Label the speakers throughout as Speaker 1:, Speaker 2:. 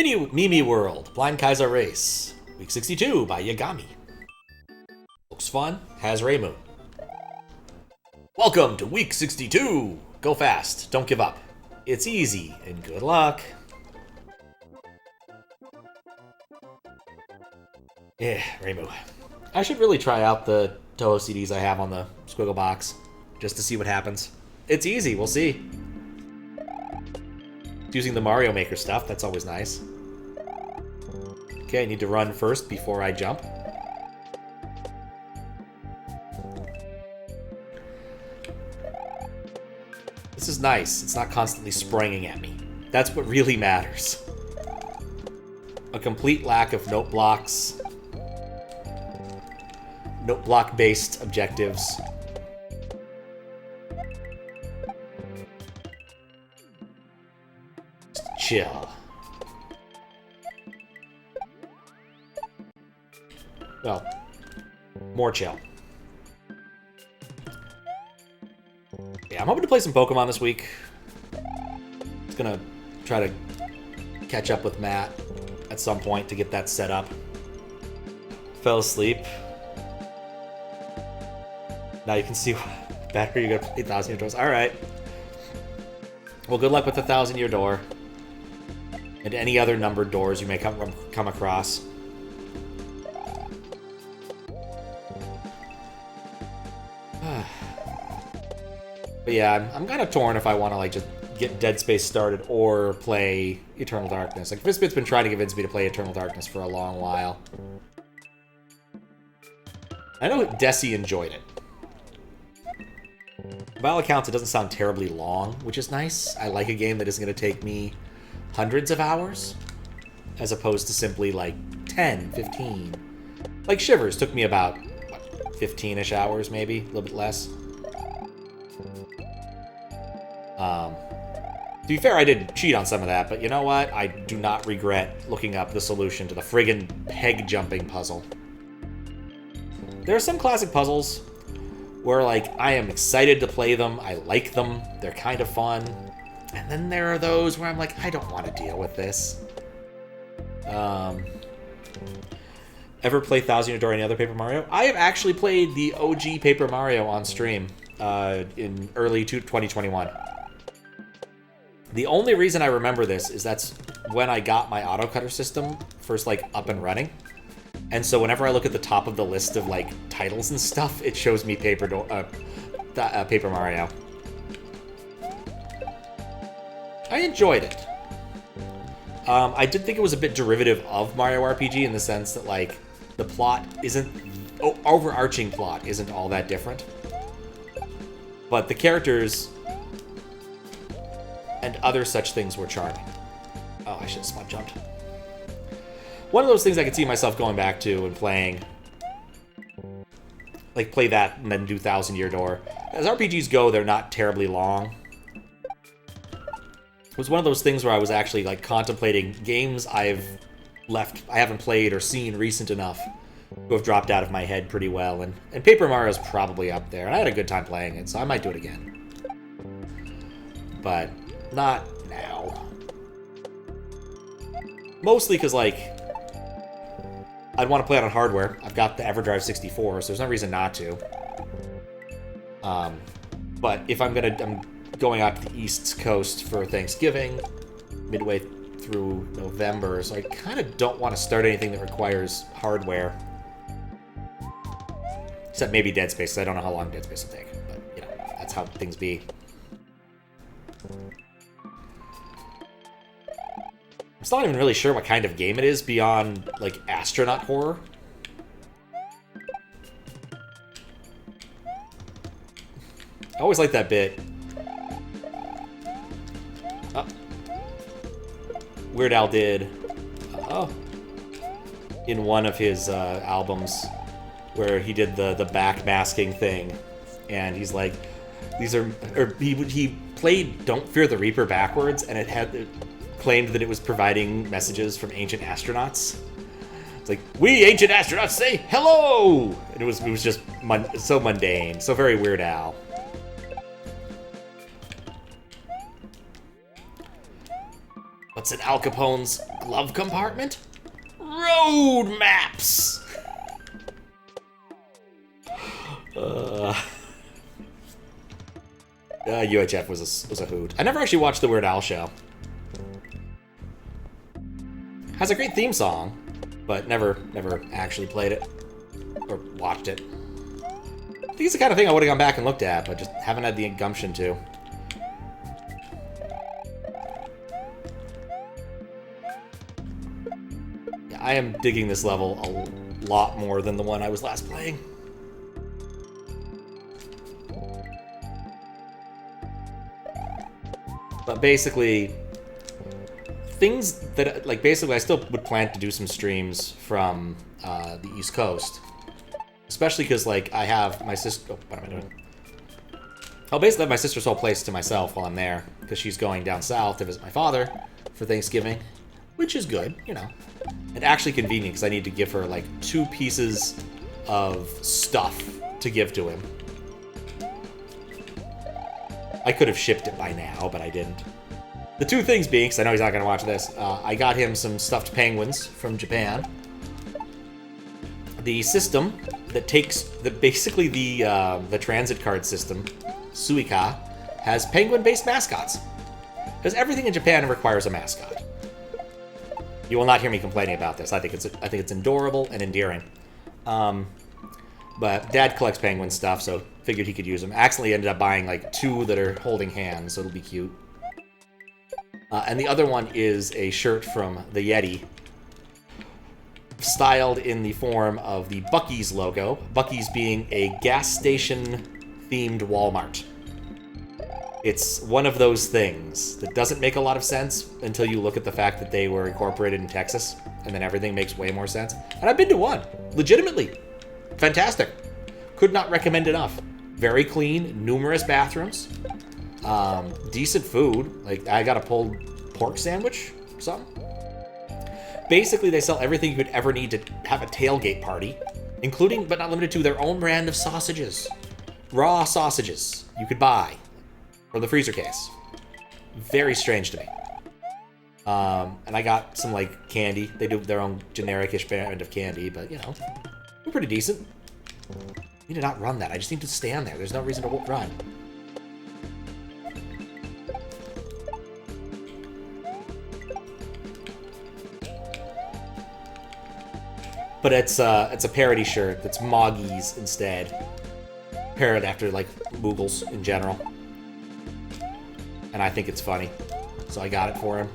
Speaker 1: Mimi World, Blind Kaizo Race, Week 62 by Yagami. Looks fun, has Reimu. Welcome to Week 62! Go fast, don't give up. It's easy, and good luck. Yeah, Reimu. I should really try out the Toho CDs I have on the Squiggle box, just to see what happens. It's easy, we'll see. Using the Mario Maker stuff, that's always nice. Okay, I need to run first before I jump. This is nice. It's not constantly spraying at me. That's what really matters. A complete lack of note blocks. Note block-based objectives. Just chill. Well, more chill. Yeah, I'm hoping to play some Pokemon this week. Just gonna try to catch up with Matt at some point to get that set up. Fell asleep. Now you can see better. You got 8,000 year doors. Alright. Well, good luck with the 1,000-year door. And any other numbered doors you may come across. But yeah, I'm kind of torn if I want to like just get Dead Space started or play Eternal Darkness. Like, Fizbit's been trying to convince me to play Eternal Darkness for a long while. I know Desi enjoyed it. By all accounts, it doesn't sound terribly long, which is nice. I like a game that isn't going to take me hundreds of hours, as opposed to simply like 10, 15. Like Shivers took me about, what, 15-ish hours, maybe? A little bit less. To be fair, I did cheat on some of that, but you know what? I do not regret looking up the solution to the friggin' peg jumping puzzle. There are some classic puzzles where, like, I am excited to play them, I like them, they're kind of fun, and then there are those where I'm like, I don't want to deal with this. Ever play 1,000-Year Door or any other Paper Mario? I have actually played the OG Paper Mario on stream in early 2021. The only reason I remember this is that's when I got my auto cutter system first, like, up and running. And so whenever I look at the top of the list of, like, titles and stuff, it shows me Paper Mario. I enjoyed it. I did think it was a bit derivative of Mario RPG in the sense that, like, the plot isn't... overarching plot isn't all that different. But the characters and other such things were charming. Oh, I should have spot jumped. One of those things I could see myself going back to and playing. Like, play that and then do 1,000-Year Door. As RPGs go, they're not terribly long. It was one of those things where I was actually, like, contemplating games I haven't played or seen recent enough who have dropped out of my head pretty well. And Paper Mario's probably up there. And I had a good time playing it, so I might do it again. But not now. Mostly because, like, I'd want to play it on hardware. I've got the EverDrive 64, so there's no reason not to. But if I'm going out to the East Coast for Thanksgiving, midway through November, so I kind of don't want to start anything that requires hardware. Except maybe Dead Space, because I don't know how long Dead Space will take. But, you know, that's how things be. I'm still not even really sure what kind of game it is beyond, like, astronaut horror. I always like that bit. Oh. Weird Al did, in one of his albums, where he did the backmasking thing, and he's like, he played Don't Fear the Reaper backwards, and it claimed that it was providing messages from ancient astronauts. It's like, we ancient astronauts say hello! And it was just so mundane, so very Weird Al. What's in Al Capone's glove compartment? Road maps! UHF was a hoot. I never actually watched the Weird Al show. Has a great theme song, but never actually played it or watched it. I think it's the kind of thing I would have gone back and looked at, but just haven't had the gumption to. Yeah, I am digging this level a lot more than the one I was last playing. But basically, things that, like, basically I still would plan to do some streams from the East Coast. Especially because, like, I have my sister... Oh, what am I doing? I'll basically have my sister's whole place to myself while I'm there, because she's going down south to visit my father for Thanksgiving, which is good, you know. And actually convenient, because I need to give her, like, 2 pieces of stuff to give to him. I could have shipped it by now, but I didn't. The 2 things being, because I know he's not going to watch this, I got him some stuffed penguins from Japan. The system that takes basically the transit card system, Suica, has penguin-based mascots. Because everything in Japan requires a mascot. You will not hear me complaining about this. I think it's adorable and endearing. But Dad collects penguin stuff, so figured he could use them. Accidentally ended up buying like 2 that are holding hands, so it'll be cute. And the other one is a shirt from the Yeti, styled in the form of the Buc-ee's logo. Buc-ee's being a gas station-themed Walmart. It's one of those things that doesn't make a lot of sense until you look at the fact that they were incorporated in Texas, and then everything makes way more sense. And I've been to one. Legitimately. Fantastic. Could not recommend enough. Very clean, numerous bathrooms. Decent food. Like, I got a pulled pork sandwich or something. Basically, they sell everything you could ever need to have a tailgate party, including, but not limited to, their own brand of sausages. Raw sausages you could buy from the freezer case. Very strange to me. And I got some, like, candy. They do their own generic-ish brand of candy, but, you know, they're pretty decent. I need to not run that. I just need to stand there. There's no reason to run. But it's a parody shirt that's Moggy's instead. Parrot after, like, Moogles in general. And I think it's funny. So I got it for him.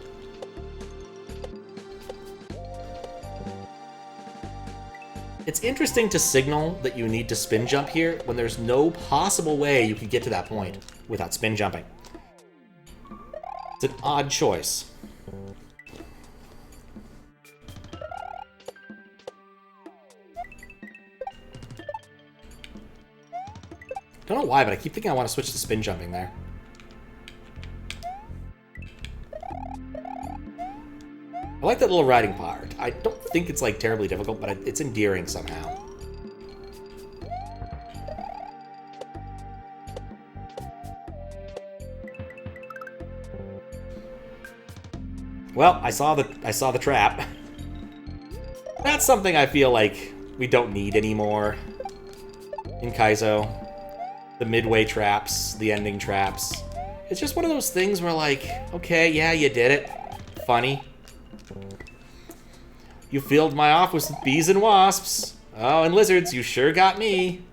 Speaker 1: It's interesting to signal that you need to spin jump here when there's no possible way you could get to that point without spin jumping. It's an odd choice. Don't know why, but I keep thinking I want to switch to spin jumping there. I like that little riding part. I don't think it's, like, terribly difficult, but it's endearing somehow. Well, I saw the trap. That's something I feel like we don't need anymore in Kaizo. The midway traps, the ending traps. It's just one of those things where, like, okay, yeah, you did it. Funny. You filled my office with bees and wasps. Oh, and lizards, you sure got me.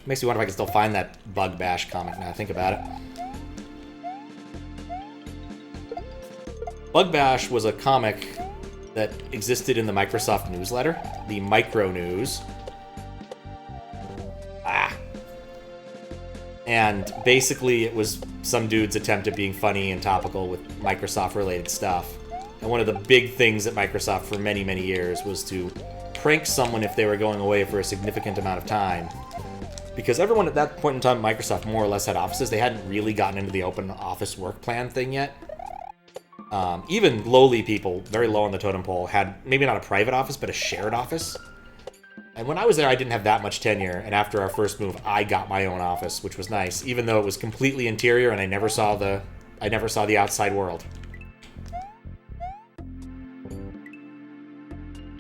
Speaker 1: Makes me wonder if I can still find that Bug Bash comic now I think about it. Bug Bash was a comic that existed in the Microsoft newsletter, the Micro News. And basically it was some dude's attempt at being funny and topical with Microsoft-related stuff. And one of the big things at Microsoft for many, many years was to prank someone if they were going away for a significant amount of time. Because everyone at that point in time at Microsoft more or less had offices. They hadn't really gotten into the open office work plan thing yet. Even lowly people, very low on the totem pole, had maybe not a private office, but a shared office. And when I was there, I didn't have that much tenure, and after our first move, I got my own office, which was nice, even though it was completely interior and I never saw the outside world.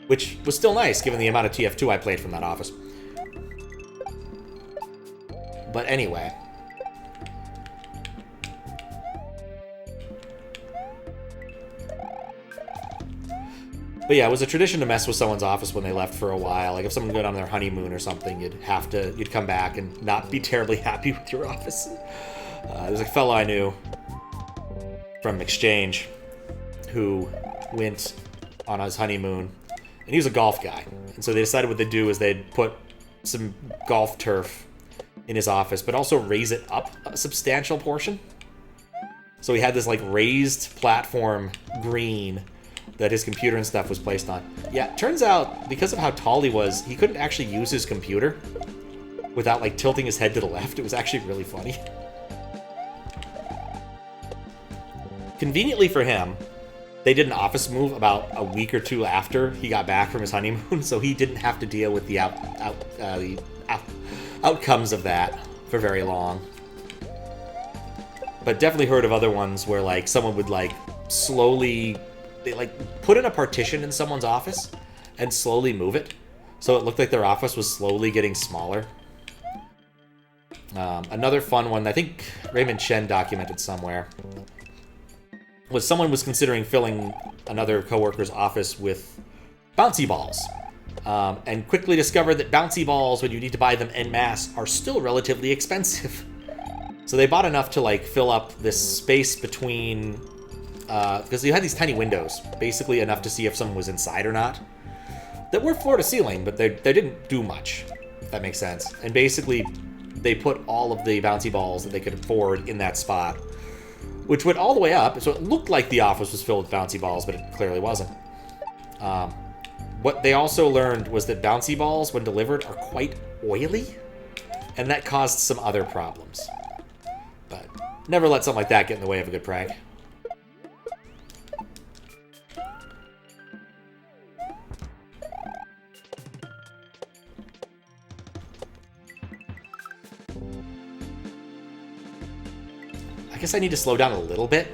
Speaker 1: Which was still nice, given the amount of TF2 I played from that office. But anyway. But yeah, it was a tradition to mess with someone's office when they left for a while. Like if someone went on their honeymoon or something, you'd come back and not be terribly happy with your office. There's a fellow I knew from Exchange who went on his honeymoon, and he was a golf guy. And so they decided what they'd do is they'd put some golf turf in his office, but also raise it up a substantial portion. So he had this like raised platform green that his computer and stuff was placed on. Yeah, turns out, because of how tall he was, he couldn't actually use his computer without, like, tilting his head to the left. It was actually really funny. Conveniently for him, they did an office move about a week or two after he got back from his honeymoon, so he didn't have to deal with the outcomes of that for very long. But definitely heard of other ones where, like, someone would, like, slowly... They, like, put in a partition in someone's office and slowly move it, so it looked like their office was slowly getting smaller. Another fun one, I think Raymond Chen documented somewhere, was someone was considering filling another coworker's office with bouncy balls, and quickly discovered that bouncy balls, when you need to buy them en masse, are still relatively expensive. So they bought enough to, like, fill up this space between... because you had these tiny windows, basically enough to see if someone was inside or not, that were floor to ceiling, but they didn't do much, if that makes sense. And basically, they put all of the bouncy balls that they could afford in that spot, which went all the way up, so it looked like the office was filled with bouncy balls, but it clearly wasn't. What they also learned was that bouncy balls, when delivered, are quite oily, and that caused some other problems. But never let something like that get in the way of a good prank. I guess I need to slow down a little bit.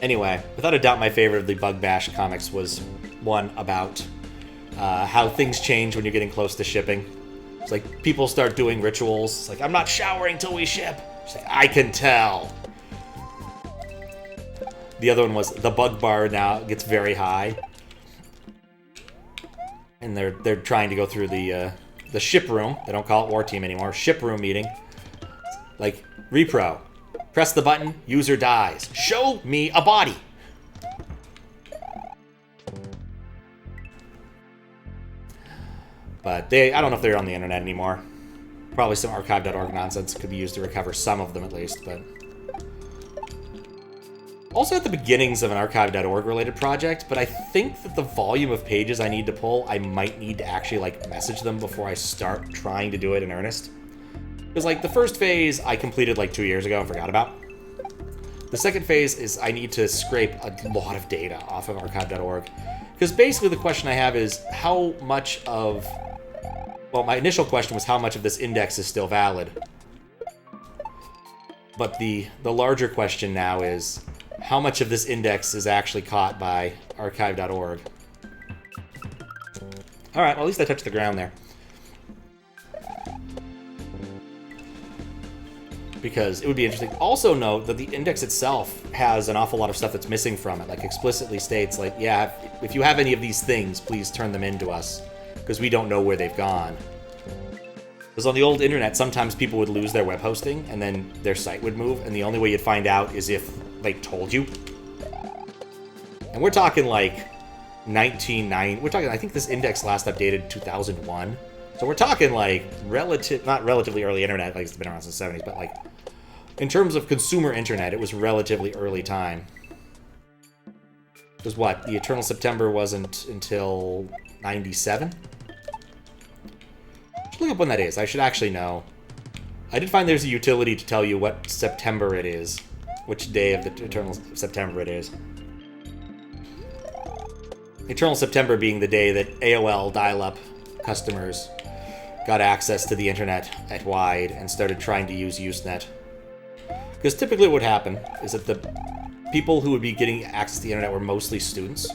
Speaker 1: Anyway, without a doubt, my favorite of the Bug Bash comics was one about how things change when you're getting close to shipping. It's like people start doing rituals. It's like, I'm not showering till we ship. It's like, I can tell. The other one was the bug bar now gets very high. And they're trying to go through the ship room. They don't call it War Team anymore. Ship room meeting. Like, repro. Press the button, user dies. Show me a body. But I don't know if they're on the internet anymore. Probably some archive.org nonsense could be used to recover some of them at least, but... Also at the beginnings of an archive.org related project, but I think that the volume of pages I need to pull, I might need to actually, like, message them before I start trying to do it in earnest. Because, like, the first phase I completed, like, 2 years ago and forgot about. The second phase is I need to scrape a lot of data off of archive.org. Because basically the question I have is how much of... Well, my initial question was how much of this index is still valid. But the larger question now is... how much of this index is actually caught by archive.org? Alright, well, at least I touched the ground there. Because it would be interesting. Also note that the index itself has an awful lot of stuff that's missing from it. Like, explicitly states, like, yeah, if you have any of these things, please turn them in to us. Because we don't know where they've gone. Because on the old internet, sometimes people would lose their web hosting, and then their site would move, and the only way you'd find out is if they told you. And we're talking like 1990. We're talking, I think this index last updated 2001. So we're talking like not relatively early internet, like it's been around since the 70s, but like in terms of consumer internet, it was relatively early time. Because what? The Eternal September wasn't until 97? I should look up when that is. I should actually know. I did find there's a utility to tell you what September it is. which day of the Eternal September it is. Eternal September being the day that AOL dial-up customers got access to the internet at wide and started trying to use Usenet. Because typically what would happen is that the people who would be getting access to the internet were mostly students.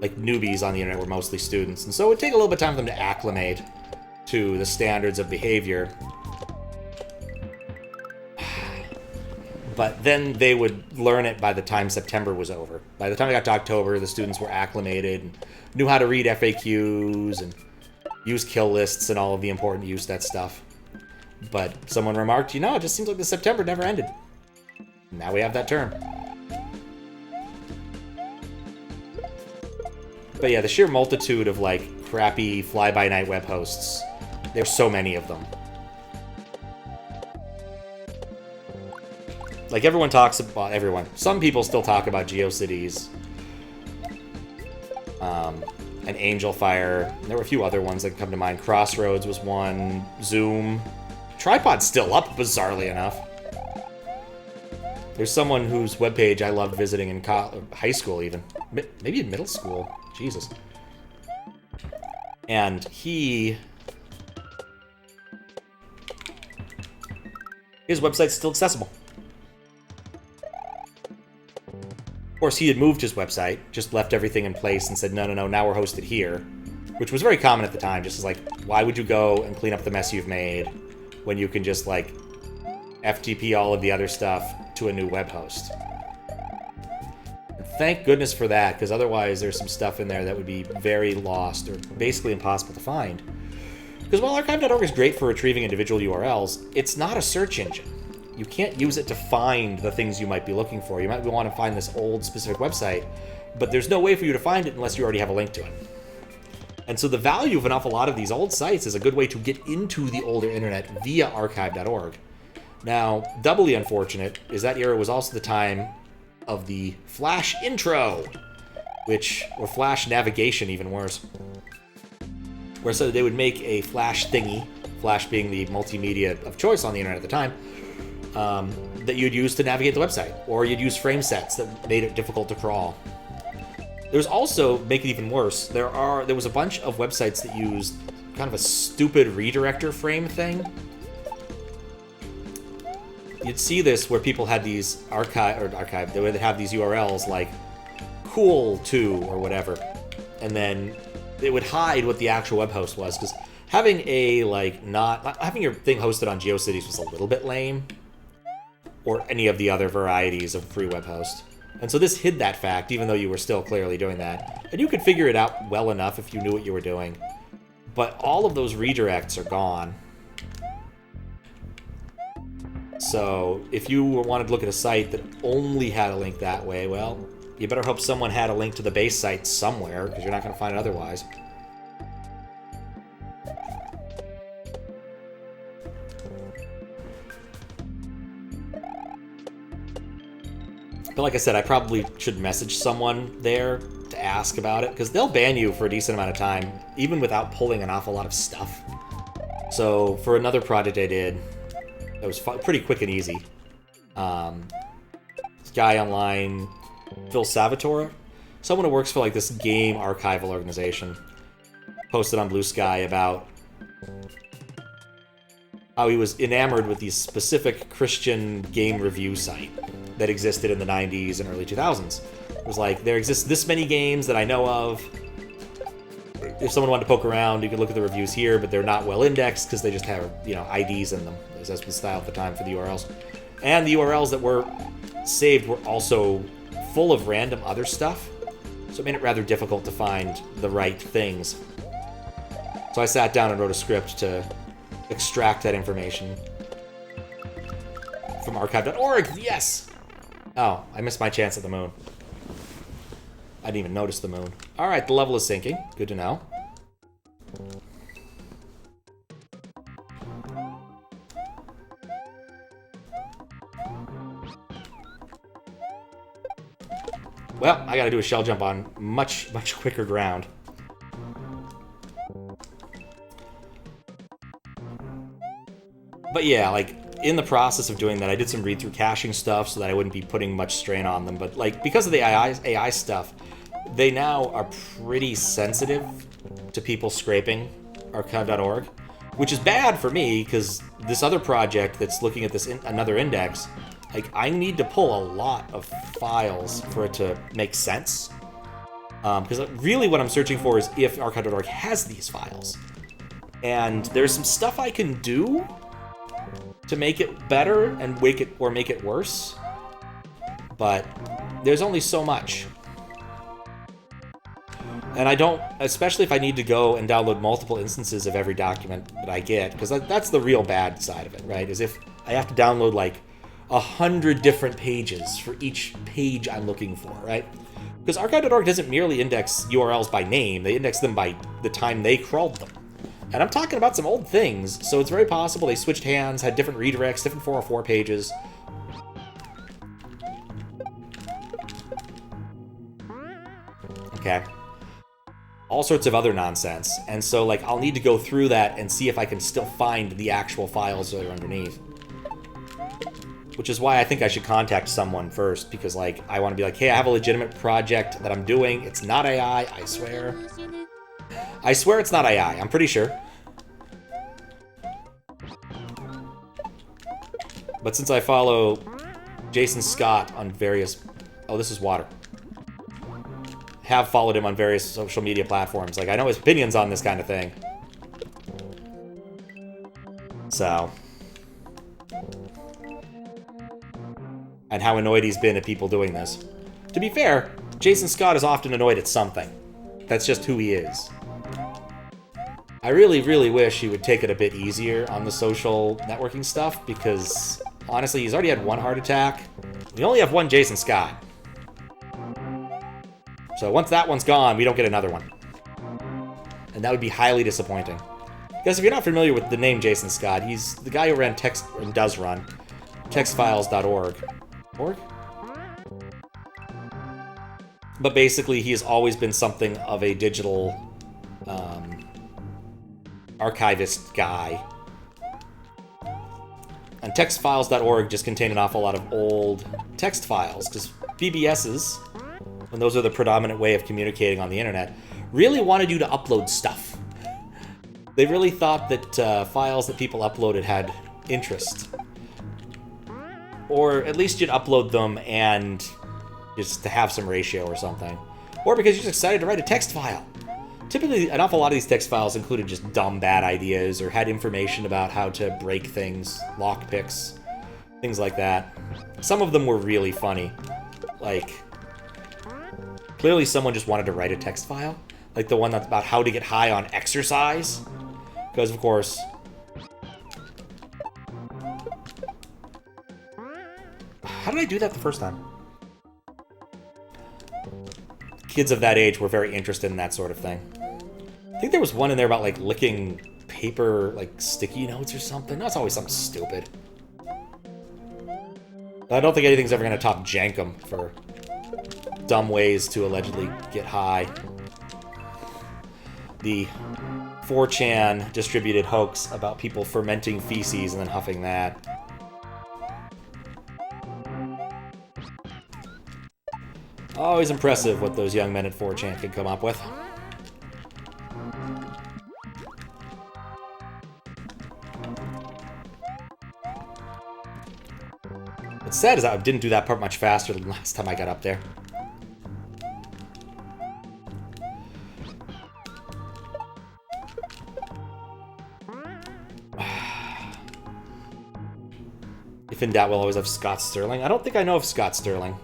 Speaker 1: Like, newbies on the internet were mostly students. And so it would take a little bit of time for them to acclimate to the standards of behavior. But then they would learn it by the time September was over. By the time it got to October, the students were acclimated and knew how to read FAQs and use kill lists and all of the important Usenet stuff. But someone remarked, you know, it just seems like the September never ended. Now we have that term. But yeah, the sheer multitude of, like, crappy fly-by-night web hosts. There's so many of them. Like, everyone talks about... everyone. Some people still talk about GeoCities. And Angel Fire. There were a few other ones that come to mind. Crossroads was one. Zoom. Tripod's still up, bizarrely enough. There's someone whose webpage I loved visiting in high school, even. Maybe in middle school. Jesus. And his website's still accessible. Of course, he had moved his website, just left everything in place and said, no, now we're hosted here. Which was very common at the time, just as like, why would you go and clean up the mess you've made when you can just, like, FTP all of the other stuff to a new web host? Thank goodness for that, because otherwise there's some stuff in there that would be very lost or basically impossible to find. Because while archive.org is great for retrieving individual URLs, it's not a search engine. You can't use it to find the things you might be looking for. You might want to find this old specific website, but there's no way for you to find it unless you already have a link to it. And so the value of an awful lot of these old sites is a good way to get into the older internet via archive.org. Now, doubly unfortunate is that era was also the time of the Flash intro, or Flash navigation, even worse. Where so they would make a Flash thingy, Flash being the multimedia of choice on the internet at the time, that you'd use to navigate the website, or you'd use frame sets that made it difficult to crawl. There's also, make it even worse, there was a bunch of websites that used kind of a stupid redirector frame thing. You'd see this where people had these they would have these URLs like cool2 or whatever, and then it would hide what the actual web host was, because having not having your thing hosted on GeoCities was a little bit lame, or any of the other varieties of free web host. And so this hid that fact, even though you were still clearly doing that. And you could figure it out well enough if you knew what you were doing. But all of those redirects are gone. So if you wanted to look at a site that only had a link that way, well, you better hope someone had a link to the base site somewhere, because you're not going to find it otherwise. But like I said, I probably should message someone there to ask about it, because they'll ban you for a decent amount of time, even without pulling an awful lot of stuff. So for another project I did, it was pretty quick and easy. This guy online, Phil Salvatore, someone who works for like this game archival organization, posted on Blue Sky about how he was enamored with the specific Christian game review site that existed in the 90s and early 2000s. It was like, there exists this many games that I know of. If someone wanted to poke around, you could look at the reviews here, but they're not well indexed because they just have, IDs in them. That's the style at the time for the URLs. And the URLs that were saved were also full of random other stuff, so it made it rather difficult to find the right things. So I sat down and wrote a script to extract that information from archive.org. Yes! Oh, I missed my chance at the moon. I didn't even notice the moon. Alright, the level is sinking. Good to know. Well, I gotta do a shell jump on much, much quicker ground. But yeah, like, in the process of doing that, I did some read-through caching stuff so that I wouldn't be putting much strain on them. But like because of the AI stuff, they now are pretty sensitive to people scraping archive.org, which is bad for me because this other project that's looking at this another index, like I need to pull a lot of files for it to make sense. Because really what I'm searching for is if archive.org has these files. And there's some stuff I can do to make it better and make it worse. But there's only so much. And I don't, especially if I need to go and download multiple instances of every document that I get, because that's the real bad side of it, right? Is if I have to download like 100 different pages for each page I'm looking for, right? Because archive.org doesn't merely index URLs by name, they index them by the time they crawled them. And I'm talking about some old things, so it's very possible they switched hands, had different redirects, different 404 pages. Okay. All sorts of other nonsense. And so, like, I'll need to go through that and see if I can still find the actual files that are underneath. Which is why I think I should contact someone first, because, like, I want to be like, hey, I have a legitimate project that I'm doing. It's not AI, I swear. I swear it's not AI, I'm pretty sure. But since I follow Jason Scott on various... Oh, this is water. Have followed him on various social media platforms. Like, I know his opinions on this kind of thing. So... and how annoyed he's been at people doing this. To be fair, Jason Scott is often annoyed at something. That's just who he is. I really, really wish he would take it a bit easier on the social networking stuff, because, honestly, he's already had one heart attack. We only have one Jason Scott. So once that one's gone, we don't get another one. And that would be highly disappointing. Because if you're not familiar with the name Jason Scott, he's the guy who ran does run textfiles.org. But basically, he has always been something of a digital archivist guy. And textfiles.org just contain an awful lot of old text files, because BBSs, when those are the predominant way of communicating on the internet, really wanted you to upload stuff. They really thought that files that people uploaded had interest. Or at least you'd upload them and just to have some ratio or something. Or because you're just excited to write a text file. Typically, an awful lot of these text files included just dumb, bad ideas or had information about how to break things, lockpicks, things like that. Some of them were really funny. Like, clearly someone just wanted to write a text file. Like the one that's about how to get high on exercise. Because, of course... How did I do that the first time? Kids of that age were very interested in that sort of thing. I think there was one in there about, like, licking paper, like, sticky notes or something. No, it's always something stupid. I don't think anything's ever going to top Jankum for dumb ways to allegedly get high. The 4chan distributed hoax about people fermenting feces and then huffing that. Always impressive what those young men at 4chan can come up with. What's sad is I didn't do that part much faster than last time I got up there. If in doubt, we'll always have Scott Sterling. I don't think I know of Scott Sterling.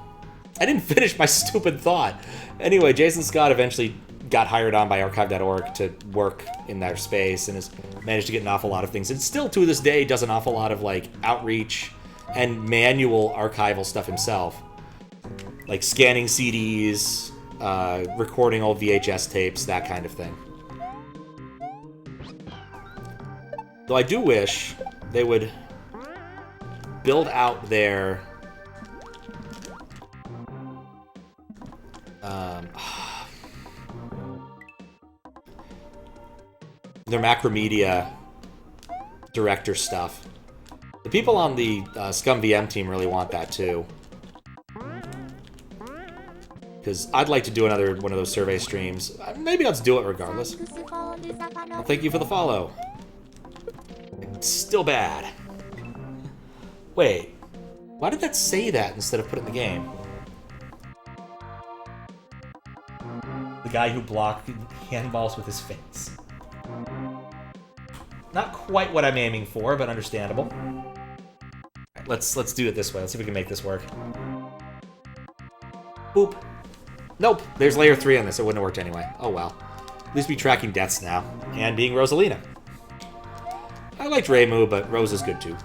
Speaker 1: I didn't finish my stupid thought. Anyway, Jason Scott eventually got hired on by archive.org to work in their space and has managed to get an awful lot of things. And still, to this day, does an awful lot of, like, outreach and manual archival stuff himself. Like scanning CDs, recording old VHS tapes, that kind of thing. Though I do wish they would build out their... their Macromedia director stuff. The people on the Scum VM team really want that too. Because I'd like to do another one of those survey streams. Maybe let's do it regardless. Well, thank you for the follow. It's still bad. Wait, why did that say that instead of put it in the game? The guy who blocked handballs with his face. Not quite what I'm aiming for, but understandable. Right, let's do it this way. Let's see if we can make this work. Boop. Nope, there's layer 3 on this. It wouldn't have worked anyway. Oh well. At least be tracking deaths now. And being Rosalina. I liked Reimu, but Rose is good too.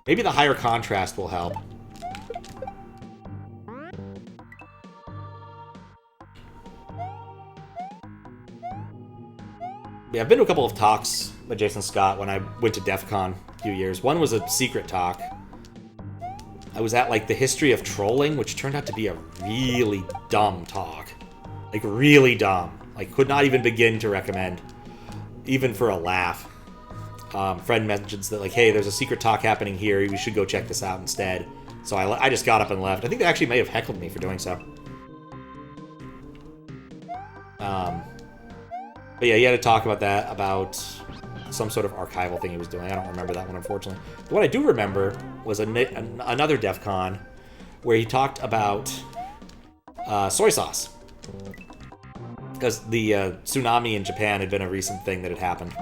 Speaker 1: Maybe the higher contrast will help. Yeah, I've been to a couple of talks with Jason Scott when I went to DEF CON a few years. One was a secret talk. I was at, like, the history of trolling, which turned out to be a really dumb talk. Like, really dumb. Like, could not even begin to recommend, even for a laugh. Friend mentions that, like, hey, there's a secret talk happening here. You should go check this out instead. So I just got up and left. I think they actually may have heckled me for doing so. But yeah, he had to talk about that, about some sort of archival thing he was doing. I don't remember that one, unfortunately. But what I do remember was another DEF CON where he talked about soy sauce. Because the tsunami in Japan had been a recent thing that had happened.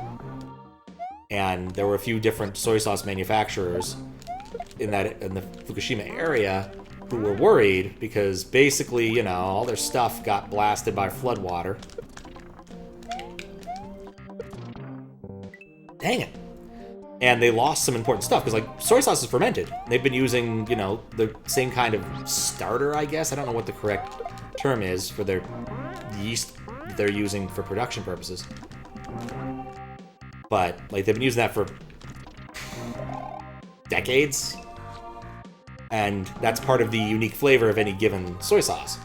Speaker 1: And there were a few different soy sauce manufacturers in the Fukushima area who were worried because basically, you know, all their stuff got blasted by floodwater. Dang it. And they lost some important stuff, because, like, soy sauce is fermented. They've been using, you know, the same kind of starter, I guess. I don't know what the correct term is for their yeast they're using for production purposes. But, like, they've been using that for decades. And that's part of the unique flavor of any given soy sauce.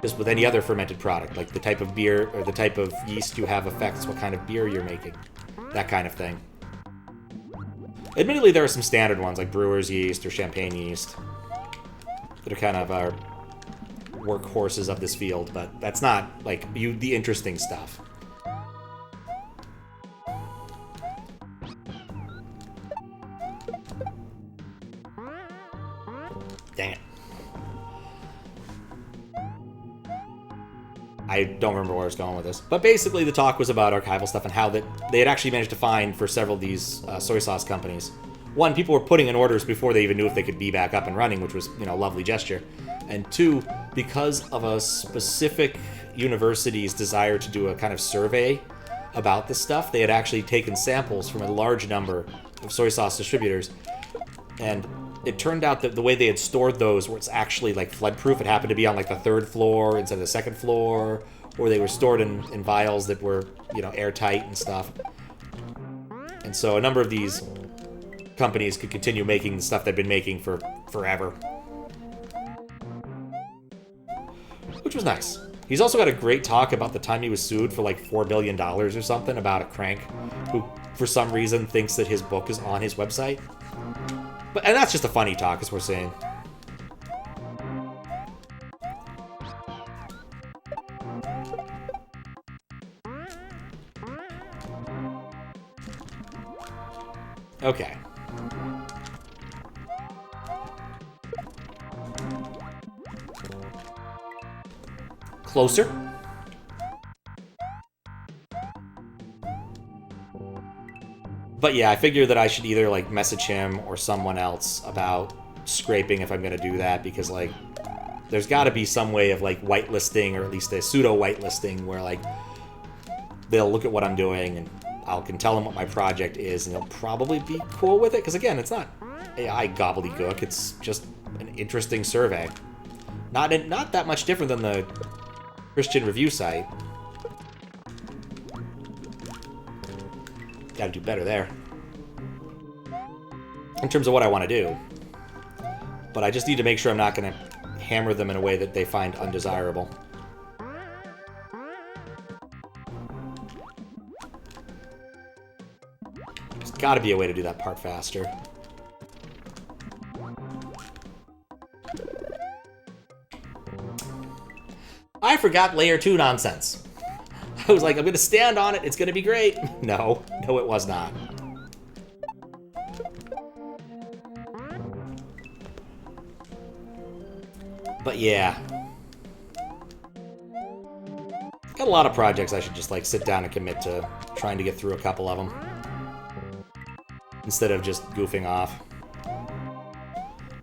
Speaker 1: Just with any other fermented product, like the type of beer or the type of yeast you have affects what kind of beer you're making. That kind of thing. Admittedly, there are some standard ones, like brewer's yeast or champagne yeast, that are kind of our workhorses of this field, but that's not, like, the interesting stuff. Dang it. I don't remember where I was going with this. But basically, the talk was about archival stuff and how that they had actually managed to find for several of these soy sauce companies. One, people were putting in orders before they even knew if they could be back up and running, which was, you know, a lovely gesture. And two, because of a specific university's desire to do a kind of survey about this stuff, they had actually taken samples from a large number of soy sauce distributors. And it turned out that the way they had stored those, where it's actually, like, flood-proof, it happened to be on, like, the 3rd floor instead of the 2nd floor, or they were stored in vials that were, you know, airtight and stuff. And so a number of these companies could continue making the stuff they've been making for forever. Which was nice. He's also got a great talk about the time he was sued for, like, $4 billion or something, about a crank who, for some reason, thinks that his book is on his website. And that's just a funny talk, as we're saying. Okay. Closer. But yeah, I figure that I should either, like, message him or someone else about scraping if I'm going to do that, because, like, there's got to be some way of, like, whitelisting, or at least a pseudo-whitelisting, where, like, they'll look at what I'm doing, and I can tell them what my project is, and they'll probably be cool with it, because, again, it's not AI gobbledygook, it's just an interesting survey. Not that much different than the Christian review site. Gotta do better there. In terms of what I want to do. But I just need to make sure I'm not going to hammer them in a way that they find undesirable. There's gotta be a way to do that part faster. I forgot layer 2 nonsense. I was like, I'm gonna stand on it, it's gonna be great. No, it was not. But yeah. Got a lot of projects I should just like sit down and commit to trying to get through a couple of them. Instead of just goofing off.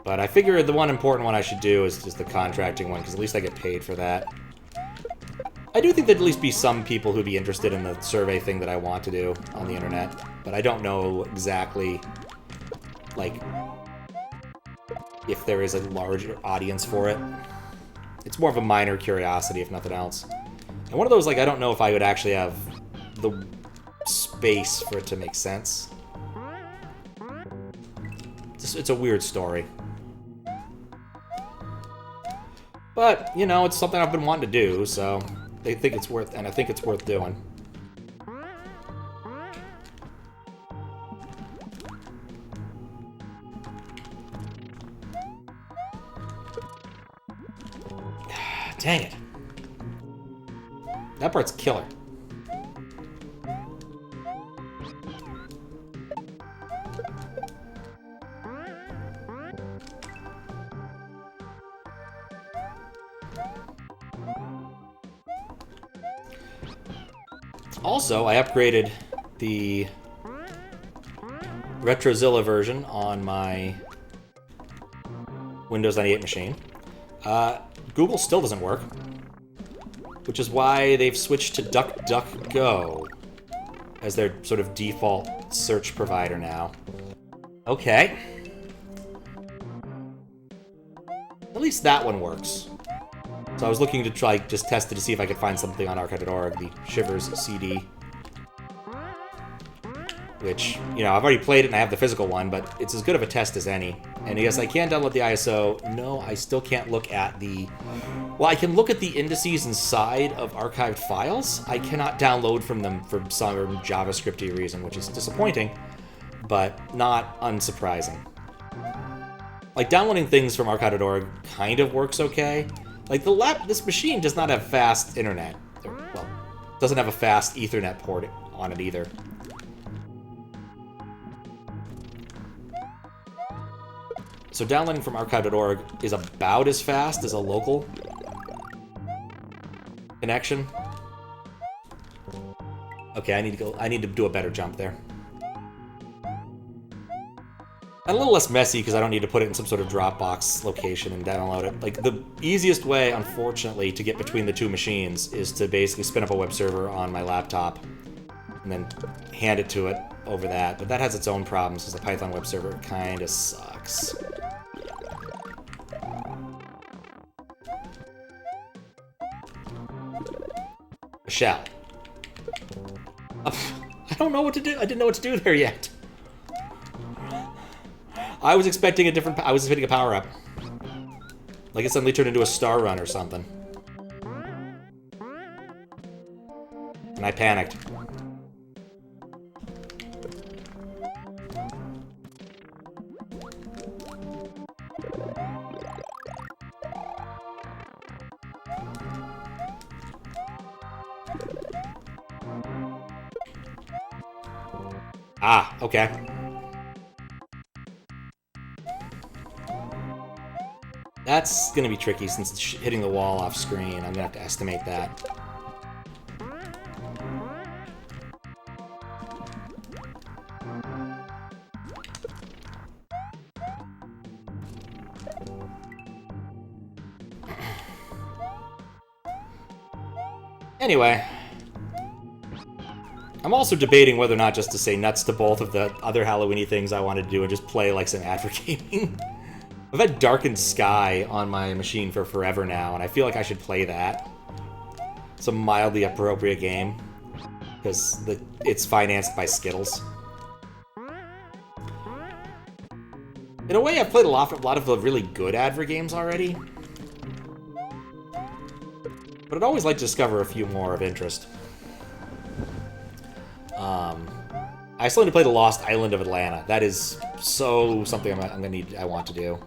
Speaker 1: But I figure the one important one I should do is just the contracting one, because at least I get paid for that. I do think there'd at least be some people who'd be interested in the survey thing that I want to do on the internet, but I don't know exactly, like, if there is a larger audience for it. It's more of a minor curiosity, if nothing else. And one of those, like, I don't know if I would actually have the space for it to make sense. It's a weird story. But, you know, it's something I've been wanting to do, so they think it's worth, and I think it's worth doing. Dang it. That part's killer. Also, I upgraded the Retrozilla version on my Windows 98 machine. Google still doesn't work, which is why they've switched to DuckDuckGo as their sort of default search provider now. Okay. At least that one works. So I was looking to try, just test it to see if I could find something on archive.org, the Shivers CD. Which, you know, I've already played it and I have the physical one, but it's as good of a test as any. And yes, I can download the ISO. No, I still can't look at the... Well, I can look at the indices inside of archived files. I cannot download from them for some JavaScripty reason, which is disappointing, but not unsurprising. Like, downloading things from archive.org kind of works okay. Like, this machine does not have fast internet. Well, doesn't have a fast Ethernet port on it either. So downloading from archive.org is about as fast as a local connection. Okay, I need to do a better jump there. And a little less messy because I don't need to put it in some sort of Dropbox location and download it. Like, the easiest way, unfortunately, to get between the two machines is to basically spin up a web server on my laptop and then hand it to it over that. But that has its own problems because the Python web server kind of sucks. A shell. I don't know what to do. I didn't know what to do there yet. I was expecting a different... I was expecting a power-up. Like it suddenly turned into a star run or something. And I panicked. Ah, okay. That's gonna be tricky since it's hitting the wall off screen. I'm gonna have to estimate that. Anyway. I'm also debating whether or not just to say nuts to both of the other Halloween-y things I wanted to do and just play like some advocating. I've had Darkened Sky on my machine for forever now, and I feel like I should play that. It's a mildly appropriate game, because it's financed by Skittles. In a way, I've played a lot of the really good adver games already. But I'd always like to discover a few more of interest. I still need to play the Lost Island of Atlanta. That is so something I want to do.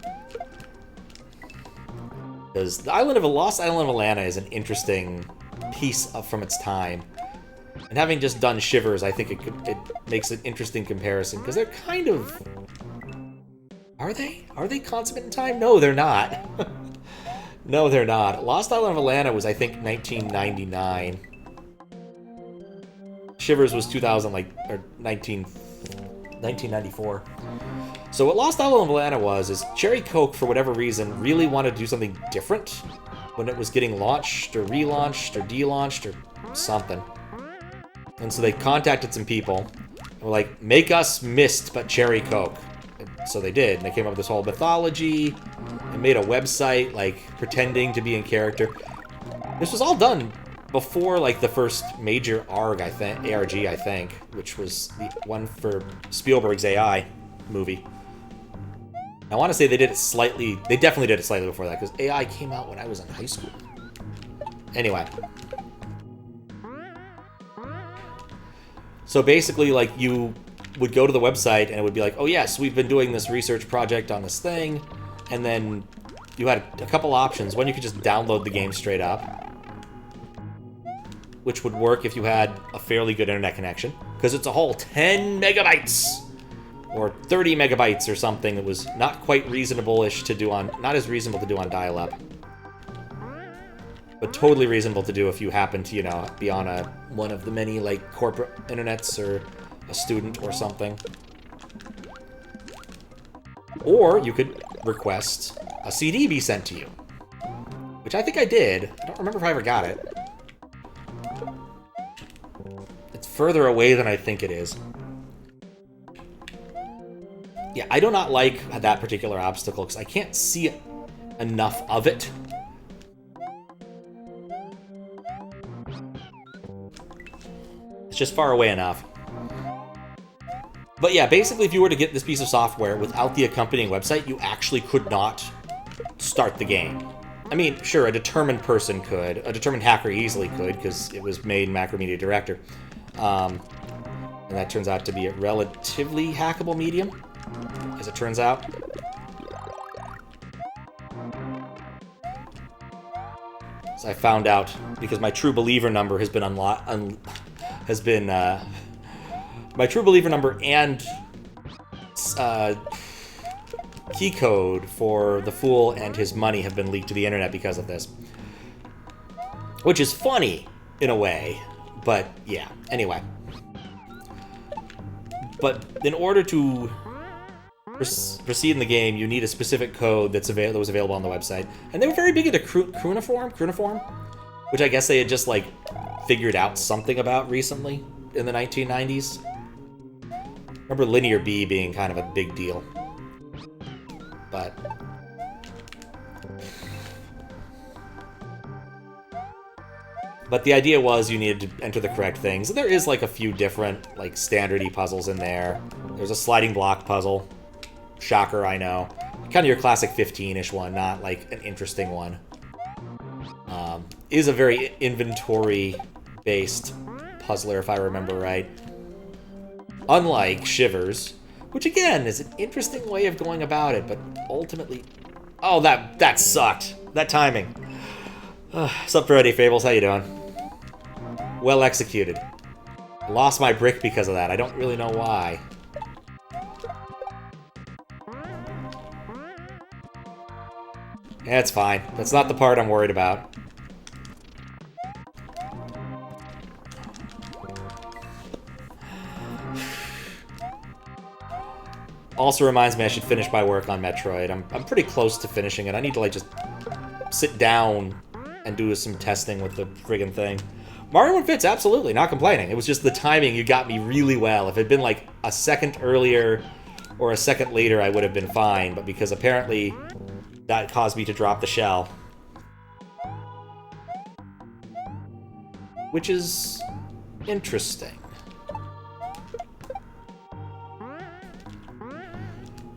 Speaker 1: Because the Lost Island of Atlanta is an interesting piece from its time. And having just done Shivers, I think it makes an interesting comparison, because they're kind of... Are they? Are they consummate in time? No, they're not. No, they're not. Lost Island of Atlanta was, I think, 1999. Shivers was 1994. So what Lost Island of Atlanta was, is Cherry Coke, for whatever reason, really wanted to do something different when it was getting launched, or relaunched, or delaunched, or something. And so they contacted some people, and were like, make us Myst, but Cherry Coke. And so they did, and they came up with this whole mythology, and made a website, like, pretending to be in character. This was all done before, like, the first major ARG, I think, which was the one for Spielberg's AI movie. I want to say they definitely did it slightly before that, because AI came out when I was in high school. Anyway. So basically, like, you would go to the website, and it would be like, oh yes, we've been doing this research project on this thing, and then you had a couple options. One, you could just download the game straight up, which would work if you had a fairly good internet connection, because it's a whole 10 megabytes! Or 30 megabytes or something that was not quite reasonable-ish to do on... Not as reasonable to do on dial-up. But totally reasonable to do if you happen to, you know, be on one of the many, like, corporate internets or a student or something. Or you could request a CD be sent to you. Which I think I did. I don't remember if I ever got it. It's further away than I think it is. Yeah, I do not like that particular obstacle, because I can't see enough of it. It's just far away enough. But yeah, basically, if you were to get this piece of software without the accompanying website, you actually could not start the game. I mean, sure, a determined person could. A determined hacker easily could, because it was made in Macromedia Director. And that turns out to be a relatively hackable medium, as it turns out. So I found out, because my True Believer number has been my True Believer number and key code for the Fool and his money have been leaked to the internet because of this. Which is funny, in a way, but yeah, anyway. But in order to proceed in the game, you need a specific code that was available on the website. And they were very big into cuneiform, which I guess they had just, like, figured out something about recently in the 1990s. I remember Linear B being kind of a big deal. But the idea was you needed to enter the correct things. There is, like, a few different, like, standard-y puzzles in there. There's a sliding block puzzle. Shocker, I know. Kind of your classic 15-ish one, not, like, an interesting one. Is a very inventory-based puzzler, if I remember right. Unlike Shivers, which, again, is an interesting way of going about it, but ultimately... Oh, that sucked. That timing. What's up, Freddy Fables? How you doing? Well executed. Lost my brick because of that. I don't really know why. Yeah, it's fine. That's not the part I'm worried about. Also reminds me I should finish my work on Metroid. I'm pretty close to finishing it. I need to, like, just sit down and do some testing with the friggin' thing. Mario 1 Fits, absolutely, not complaining. It was just the timing, you got me really well. If it had been, like, a second earlier or a second later, I would have been fine. But because apparently that caused me to drop the shell. Which is interesting.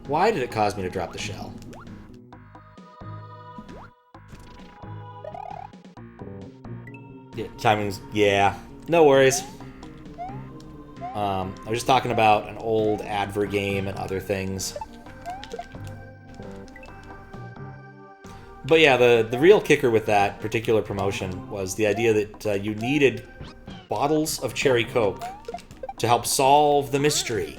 Speaker 1: Why did it cause me to drop the shell? Yeah, timing's... yeah. No worries. I was just talking about an old adver game and other things. But yeah, the real kicker with that particular promotion was the idea that you needed bottles of cherry Coke to help solve the mystery.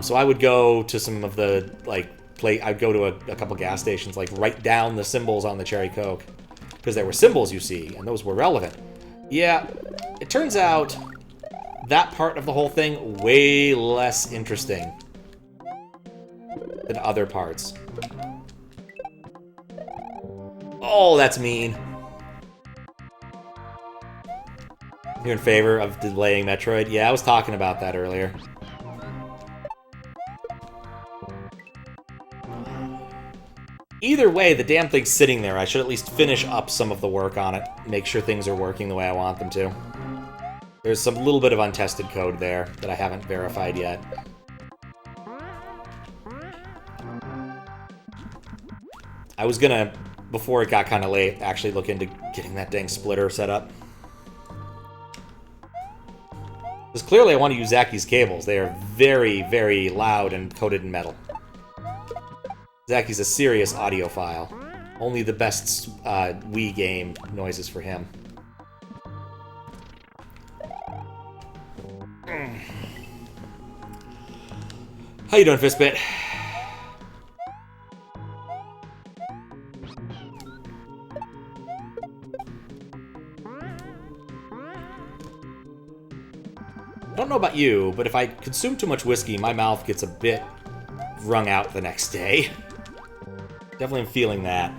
Speaker 1: So I would go to some of the, like, I'd go to a couple gas stations, like, write down the symbols on the cherry Coke. Because there were symbols, you see, and those were relevant. Yeah, it turns out that part of the whole thing way less interesting than other parts. Oh, that's mean. You're in favor of delaying Metroid? Yeah, I was talking about that earlier. Either way, the damn thing's sitting there. I should at least finish up some of the work on it. Make sure things are working the way I want them to. There's some little bit of untested code there that I haven't verified yet. I was gonna, before it got kind of late, actually look into getting that dang splitter set up. Because clearly I want to use Zaki's cables. They are very, very loud and coated in metal. Zaki's a serious audiophile. Only the best Wii game noises for him. How you doing, Fistbit? I don't know about you, but if I consume too much whiskey, my mouth gets a bit wrung out the next day. Definitely am feeling that.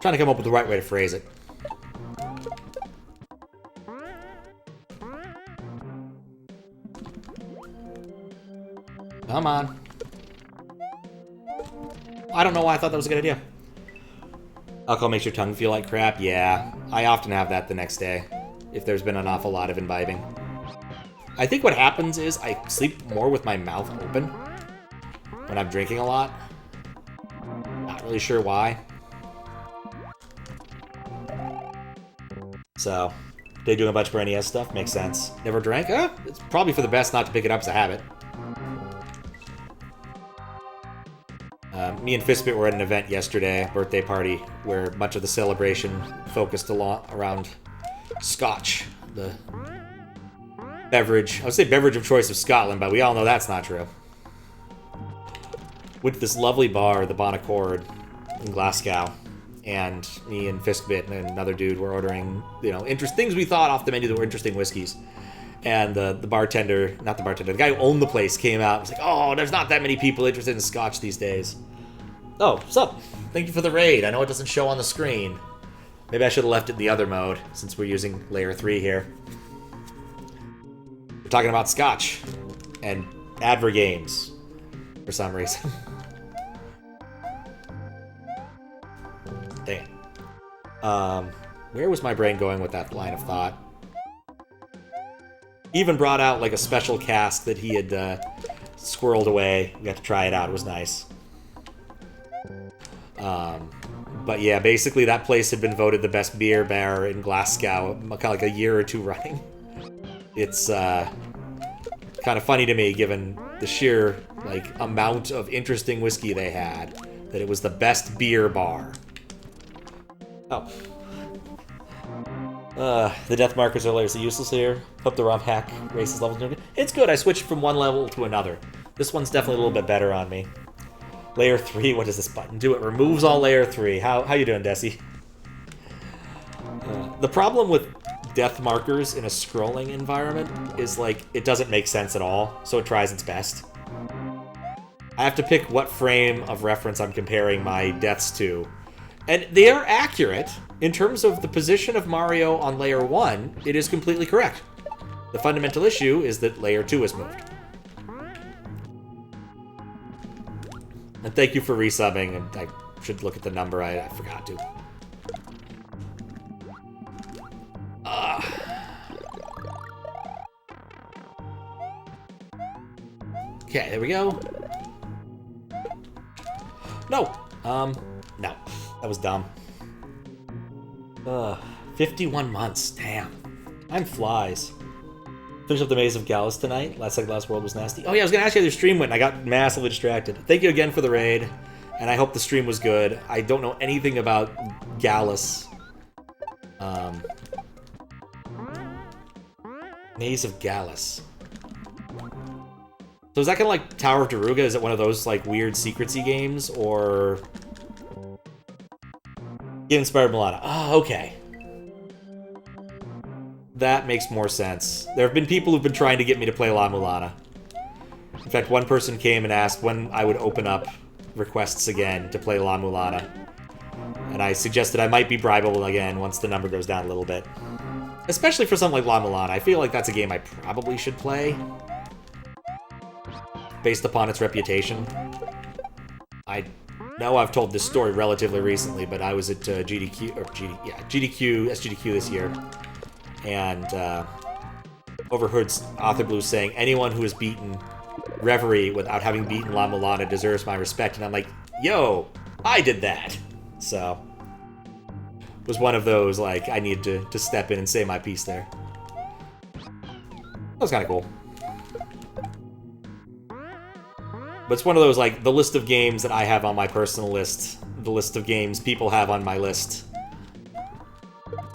Speaker 1: Trying to come up with the right way to phrase it. Come on. I don't know why I thought that was a good idea. Alcohol makes your tongue feel like crap? Yeah, I often have that the next day, if there's been an awful lot of imbibing. I think what happens is I sleep more with my mouth open when I'm drinking a lot. Not really sure why. So, they doing a bunch for NES stuff, makes sense. Never drank? It's probably for the best not to pick it up as a habit. Me and Fistbit were at an event yesterday, a birthday party, where much of the celebration focused a lot around Scotch, the beverage. I would say beverage of choice of Scotland, but we all know that's not true. Went to this lovely bar, the Bon Accord, in Glasgow, and me and Fistbit and another dude were ordering, you know, things we thought off the menu that were interesting whiskeys. And the bartender, not the bartender, the guy who owned the place came out and was like, oh, there's not that many people interested in Scotch these days. Oh, what's up? Thank you for the raid. I know it doesn't show on the screen. Maybe I should have left it in the other mode, since we're using layer 3 here. We're talking about Scotch and adver games for some reason. Dang. Where was my brain going with that line of thought? He even brought out like a special cask that he had squirreled away. We got to try it out. It was nice. But yeah, basically that place had been voted the best beer bar in Glasgow kind of like a year or two running. It's kind of funny to me, given the sheer like amount of interesting whiskey they had, that it was the best beer bar. Oh. The death markers are layers useless here. Hope the Romhack raises levels. It's good. I switched from one level to another. This one's definitely a little bit better on me. Layer 3, what does this button do? It removes all layer 3. How you doing, Desi? The problem with death markers in a scrolling environment is, like, it doesn't make sense at all, so it tries its best. I have to pick what frame of reference I'm comparing my deaths to. And they are accurate. In terms of the position of Mario on layer 1, it is completely correct. The fundamental issue is that layer 2 is moved. And thank you for resubbing, and I should look at the number, I forgot to. Okay, there we go. No. No. That was dumb. 51 months. Damn. Time flies. Finish up the Maze of Gallus tonight. Last World was nasty. Oh yeah, I was gonna ask you how your stream went, and I got massively distracted. Thank you again for the raid, and I hope the stream was good. I don't know anything about Gallus. Maze of Gallus. So is that kind of like Tower of Daruga? Is it one of those like weird secrecy games, or Game Inspired Milana? Oh, okay. That makes more sense. There have been people who've been trying to get me to play La Mulana. In fact, one person came and asked when I would open up requests again to play La Mulana. And I suggested I might be bribable again once the number goes down a little bit. Especially for something like La Mulana. I feel like that's a game I probably should play. Based upon its reputation. I know I've told this story relatively recently, but I was at GDQ SGDQ this year. And overheard Author Blue saying, anyone who has beaten Reverie without having beaten La Mulana deserves my respect. And I'm like, yo, I did that. So, it was one of those, like, I needed to step in and say my piece there. That was kind of cool. But it's one of those, like, the list of games that I have on my personal list, the list of games people have on my list.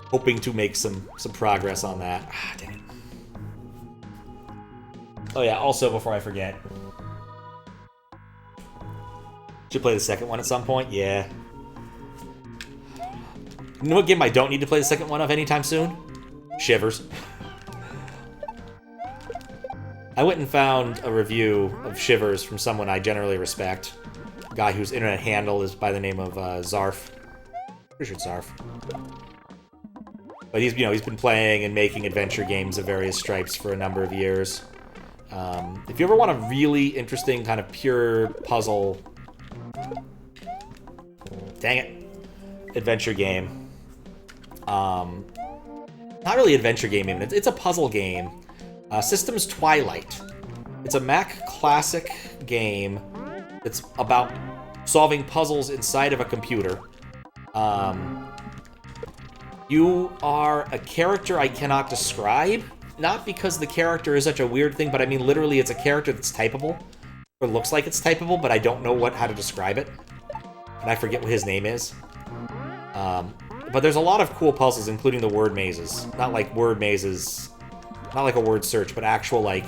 Speaker 1: Hoping to make some progress on that. Ah, dang it. Oh yeah, also, before I forget. Should play the second one at some point? Yeah. You know what game I don't need to play the second one of anytime soon? Shivers. I went and found a review of Shivers from someone I generally respect. A guy whose internet handle is by the name of Zarf. Pretty sure it's Zarf. But he's been playing and making adventure games of various stripes for a number of years. If you ever want a really interesting kind of pure puzzle, dang it, adventure game. Not really adventure game even. It's a puzzle game. Systems Twilight. It's a Mac classic game. It's about solving puzzles inside of a computer. You are a character I cannot describe. Not because the character is such a weird thing, but I mean literally it's a character that's typable. Or looks like it's typable, but I don't know how to describe it. And I forget what his name is. But there's a lot of cool puzzles, including the word mazes. Not like word mazes, not like a word search, but actual, like,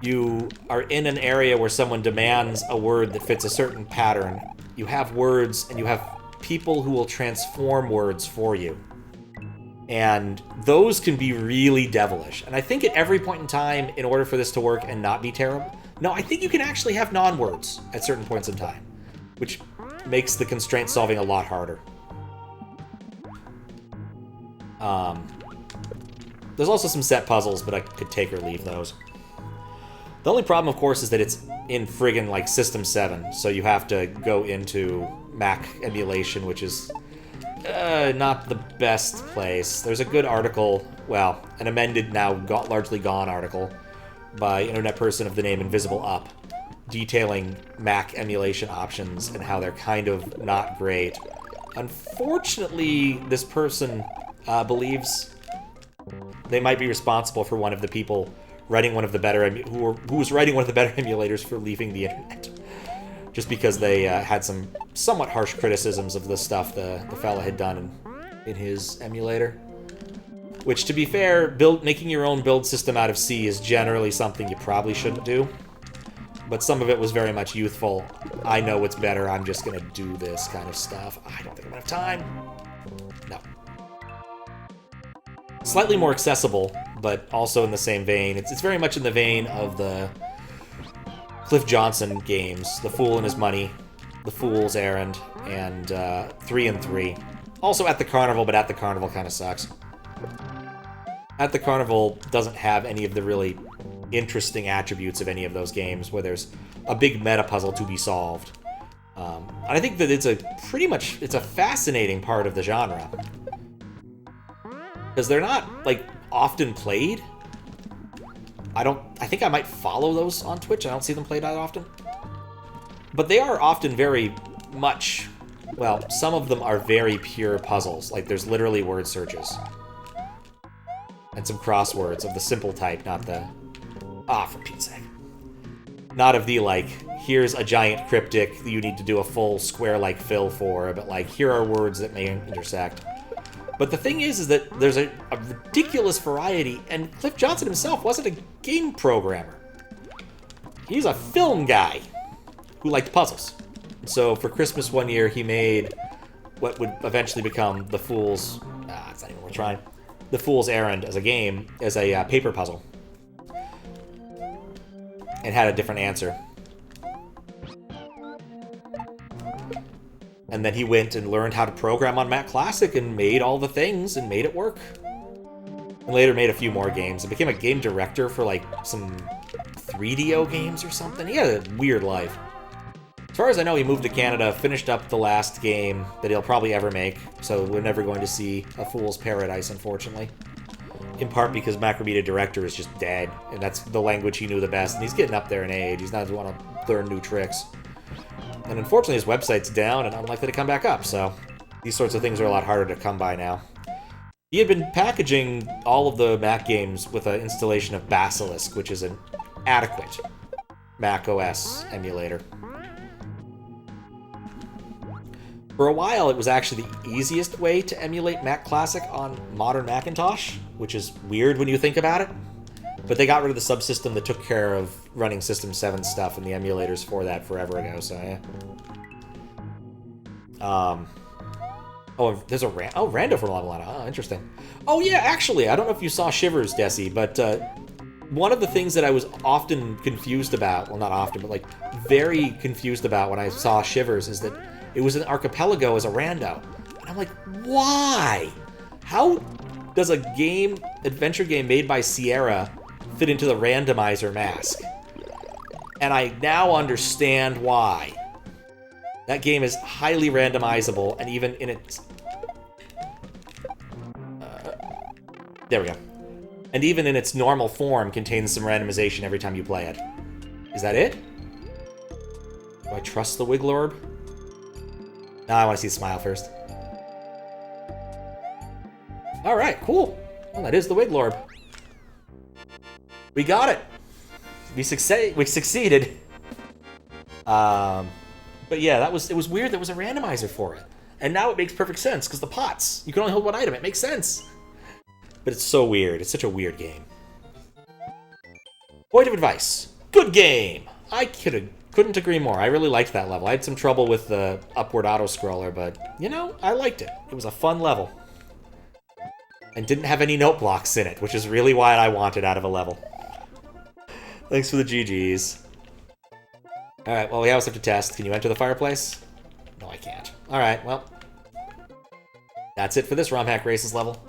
Speaker 1: you are in an area where someone demands a word that fits a certain pattern. You have words, and you have people who will transform words for you. And those can be really devilish. And I think at every point in time, in order for this to work and not be terrible, no, I think you can actually have non-words at certain points in time, which makes the constraint solving a lot harder. There's also some set puzzles, but I could take or leave those. The only problem, of course, is that it's in friggin' like System 7, so you have to go into Mac emulation, which is not the best place. There's a good article, well, an amended, now largely gone article by internet person of the name Invisible Up, detailing Mac emulation options and how they're kind of not great. Unfortunately, this person believes they might be responsible for one of the people writing one of the better who was writing one of the better emulators for leaving the internet, just because they had some somewhat harsh criticisms of the stuff the fella had done in his emulator. Which, to be fair, making your own build system out of C is generally something you probably shouldn't do. But some of it was very much youthful. I know what's better, I'm just gonna do this kind of stuff. I don't think I'm gonna have time. No. Slightly more accessible, but also in the same vein. It's very much in the vein of the Cliff Johnson games, The Fool and His Money, The Fool's Errand, and 3 and 3. Also At the Carnival, but At the Carnival kind of sucks. At the Carnival doesn't have any of the really interesting attributes of any of those games, where there's a big meta puzzle to be solved. And I think that it's a fascinating part of the genre. Because they're not, like, often played. I think I might follow those on Twitch. I don't see them played that often. But they are often very much well, some of them are very pure puzzles. Like, there's literally word searches. And some crosswords of the simple type, not the... Ah, for Pete's sake. Not of the, like, here's a giant cryptic that you need to do a full square-like fill for, but, like, here are words that may intersect. But the thing is that there's a ridiculous variety, and Cliff Johnson himself wasn't a game programmer. He's a film guy who liked puzzles. So for Christmas one year, he made what would eventually become The Fool's... it's not even worth trying. The Fool's Errand as a game, as a paper puzzle. It had a different answer. And then he went and learned how to program on Mac Classic and made all the things and made it work. And later made a few more games and became a game director for, like, some 3DO games or something. He had a weird life. As far as I know, he moved to Canada, finished up the last game that he'll probably ever make, so we're never going to see A Fool's Paradise, unfortunately. In part because Macromedia Director is just dead, and that's the language he knew the best, and he's getting up there in age. He's not want to learn new tricks. And unfortunately, his website's down and unlikely to come back up, so these sorts of things are a lot harder to come by now. He had been packaging all of the Mac games with an installation of Basilisk, which is an adequate Mac OS emulator. For a while, it was actually the easiest way to emulate Mac Classic on modern Macintosh, which is weird when you think about it. But they got rid of the subsystem that took care of running System 7 stuff and the emulators for that forever ago, so yeah. Oh, there's a Rando from Lava Lana. Oh, interesting. Oh yeah, actually, I don't know if you saw Shivers, Desi, but one of the things that I was often confused about, well, not often, but like very confused about when I saw Shivers is that it was an archipelago as a rando. And I'm like, why? How does a adventure game made by Sierra fit into the randomizer mask? And I now understand why. That game is highly randomizable, and even in its... there we go. And even in its normal form contains some randomization every time you play it. Is that it? Do I trust the Wiglorb? No, I want to see the smile first. Alright, cool. Well, that is the Wiglorb. We got it! We succeeded. But yeah, it was weird there was a randomizer for it. And now it makes perfect sense, because the pots, you can only hold one item, it makes sense. But it's so weird, it's such a weird game. Point of advice. Good game! I couldn't agree more. I really liked that level. I had some trouble with the upward auto-scroller, but, you know, I liked it. It was a fun level. And didn't have any note blocks in it, which is really what I wanted out of a level. Thanks for the GGs. Alright, well, we always have to test. Can you enter the fireplace? No, I can't. Alright, well. That's it for this Romhack Races level.